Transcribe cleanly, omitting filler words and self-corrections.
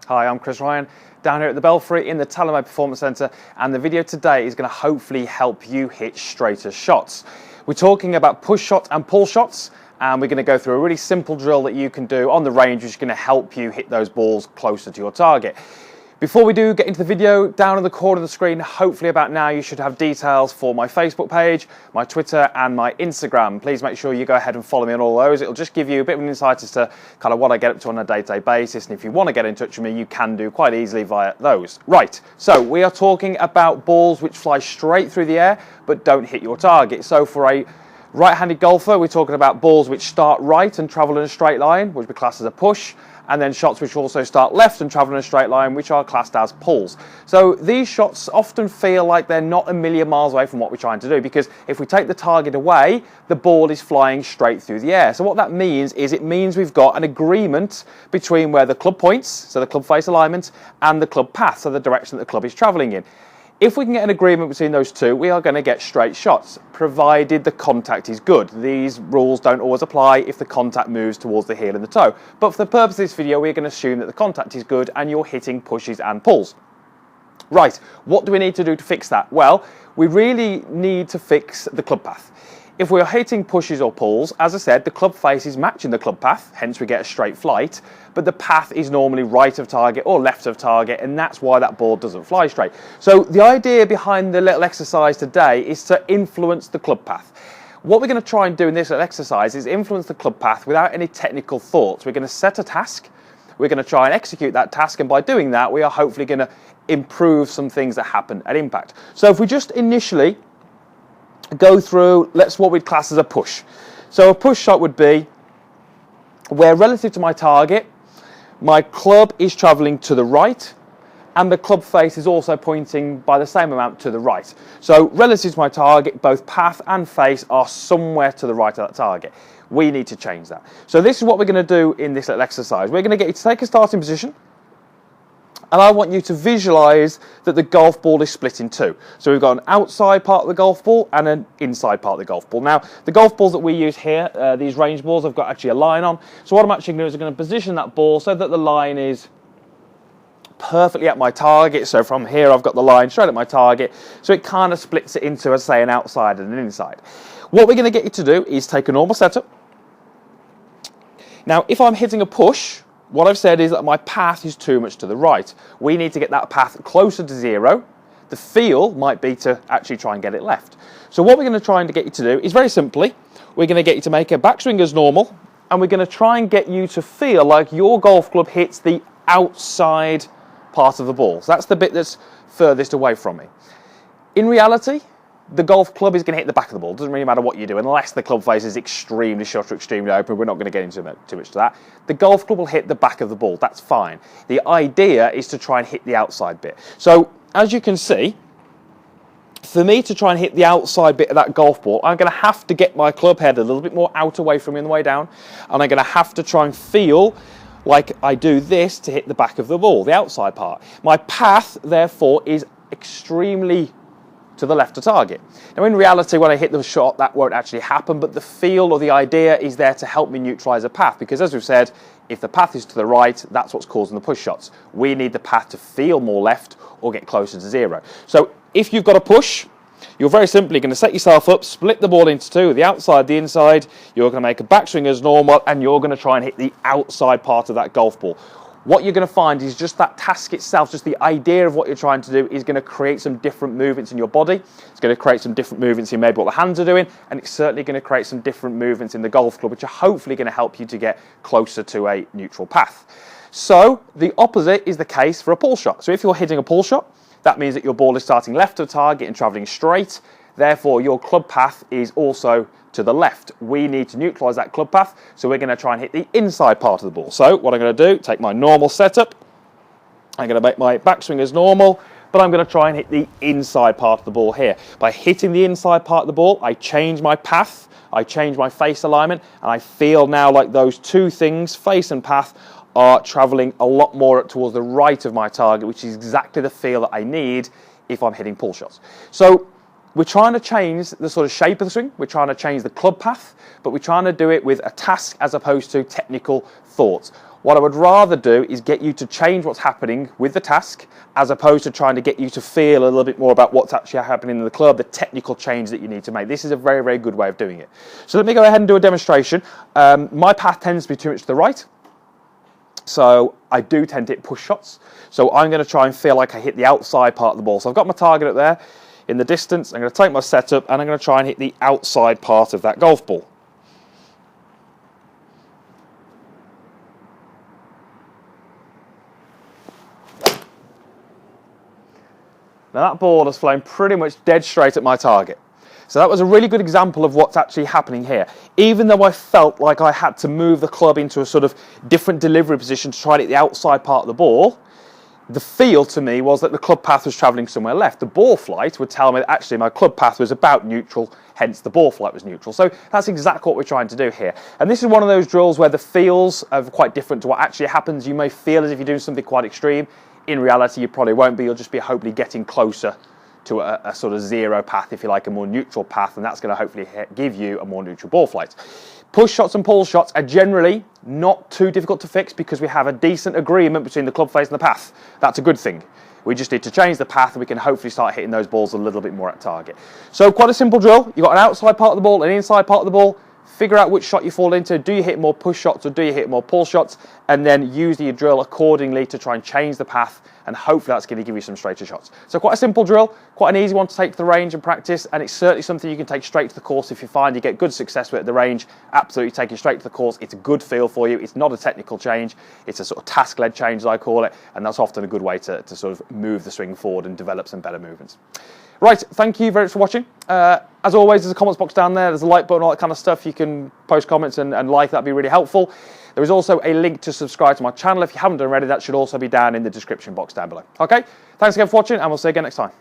Hi, I'm Chris Ryan, down here at the Belfry in the Talamay Performance Centre, and the video today is going to hopefully help you hit straighter shots. We're talking about push shots and pull shots, and we're going to go through a really simple drill that you can do on the range, which is going to help you hit those balls closer to your target. Before we do get into the video, down in the corner of the screen, hopefully about now, you should have details for my Facebook page, my Twitter and my Instagram. Please make sure you go ahead and follow me on all those. It'll just give you a bit of an insight as to kind of what I get up to on a day-to-day basis. And if you want to get in touch with me, you can do quite easily via those. Right, so we are talking about balls which fly straight through the air, but don't hit your target. So for a right-handed golfer, we're talking about balls which start right and travel in a straight line, which we class as a push, and then shots which also start left and travel in a straight line, which are classed as pulls. So these shots often feel like they're not a million miles away from what we're trying to do, because if we take the target away, the ball is flying straight through the air. So what that means is it means we've got an agreement between where the club points, so the club face alignment, and the club path, so the direction that the club is traveling in. If we can get an agreement between those two, we are going to get straight shots, provided the contact is good. These rules don't always apply if the contact moves towards the heel and the toe. But for the purpose of this video, we're going to assume that the contact is good and you're hitting pushes and pulls. Right, what do we need to do to fix that? Well, we really need to fix the club path. If we're hitting pushes or pulls, as I said, the club face is matching the club path, hence we get a straight flight, but the path is normally right of target or left of target, and that's why that ball doesn't fly straight. So the idea behind the little exercise today is to influence the club path. What we're going to try and do in this little exercise is influence the club path without any technical thoughts. We're going to set a task, we're going to try and execute that task, and by doing that, we are hopefully going to improve some things that happen at impact. So if we just initially go through, what we'd class as a push. So a push shot would be where, relative to my target, my club is travelling to the right and the club face is also pointing by the same amount to the right. So relative to my target, both path and face are somewhere to the right of that target. We need to change that. So this is what we're going to do in this little exercise. We're going to get you to take a starting position, and I want you to visualise that the golf ball is split in two. So we've got an outside part of the golf ball and an inside part of the golf ball. Now, the golf balls that we use here, these range balls, have got actually a line on. So what I'm actually going to do is I'm going to position that ball so that the line is perfectly at my target. So from here, I've got the line straight at my target. So it kind of splits it into, as say, an outside and an inside. What we're going to get you to do is take a normal setup. Now, if I'm hitting a push, what I've said is that my path is too much to the right. We need to get that path closer to zero. The feel might be to actually try and get it left. So what we're going to try and get you to do is very simply, we're going to get you to make a backswing as normal, and we're going to try and get you to feel like your golf club hits the outside part of the ball. So that's the bit that's furthest away from me. In reality, the golf club is going to hit the back of the ball. It doesn't really matter what you do, unless the club face is extremely short or extremely open. We're not going to get into too much to that. The golf club will hit the back of the ball. That's fine. The idea is to try and hit the outside bit. So, as you can see, for me to try and hit the outside bit of that golf ball, I'm going to have to get my club head a little bit more out away from me on the way down, and I'm going to have to try and feel like I do this to hit the back of the ball, the outside part. My path, therefore, is extremely to the left of target. Now, in reality, when I hit the shot, that won't actually happen, but the feel or the idea is there to help me neutralise a path, because as we've said, if the path is to the right, that's what's causing the push shots. We need the path to feel more left or get closer to zero. So if you've got a push, you're very simply going to set yourself up, split the ball into two, the outside, the inside. You're going to make a backswing as normal, and you're going to try and hit the outside part of that golf ball. What you're going to find is just that task itself, just the idea of what you're trying to do, is going to create some different movements in your body. It's going to create some different movements in maybe what the hands are doing, and it's certainly going to create some different movements in the golf club, which are hopefully going to help you to get closer to a neutral path. So the opposite is the case for a pull shot. So if you're hitting a pull shot, that means that your ball is starting left of target and travelling straight. Therefore, your club path is also to the left. We need to neutralise that club path, so we're going to try and hit the inside part of the ball. So what I'm going to do, take my normal setup, I'm going to make my backswing as normal, but I'm going to try and hit the inside part of the ball here. By hitting the inside part of the ball, I change my path, I change my face alignment, and I feel now like those two things, face and path, are travelling a lot more towards the right of my target, which is exactly the feel that I need if I'm hitting pull shots. So we're trying to change the sort of shape of the swing, we're trying to change the club path, but we're trying to do it with a task as opposed to technical thoughts. What I would rather do is get you to change what's happening with the task, as opposed to trying to get you to feel a little bit more about what's actually happening in the club, the technical change that you need to make. This is a very, very good way of doing it. So let me go ahead and do a demonstration. My path tends to be too much to the right, so I do tend to hit push shots. So I'm going to try and feel like I hit the outside part of the ball. So I've got my target up there in the distance. I'm going to take my setup and I'm going to try and hit the outside part of that golf ball. Now that ball has flown pretty much dead straight at my target. So that was a really good example of what's actually happening here. Even though I felt like I had to move the club into a sort of different delivery position to try to hit the outside part of the ball, the feel to me was that the club path was travelling somewhere left. The ball flight would tell me that actually my club path was about neutral, hence the ball flight was neutral. So that's exactly what we're trying to do here. And this is one of those drills where the feels are quite different to what actually happens. You may feel as if you're doing something quite extreme. In reality, you probably won't be. You'll just be hopefully getting closer to a sort of zero path, if you like, a more neutral path, and that's going to hopefully give you a more neutral ball flight. Push shots and pull shots are generally not too difficult to fix because we have a decent agreement between the club face and the path. That's a good thing. We just need to change the path and we can hopefully start hitting those balls a little bit more at target. So quite a simple drill. You've got an outside part of the ball, an inside part of the ball. Figure out which shot you fall into. Do you hit more push shots or do you hit more pull shots? And then use your drill accordingly to try and change the path, and hopefully that's going to give you some straighter shots. So quite a simple drill, quite an easy one to take to the range and practice, and it's certainly something you can take straight to the course if you find you get good success with it at the range. Absolutely take it straight to the course. It's a good feel for you. It's not a technical change. It's a sort of task-led change, as I call it, and that's often a good way to sort of move the swing forward and develop some better movements. Right, thank you very much for watching. As always, there's a comments box down there. There's a like button, all that kind of stuff. You can post comments and like. That'd be really helpful. There is also a link to subscribe to my channel. If you haven't done already, that should also be down in the description box down below. Okay, thanks again for watching, and we'll see you again next time.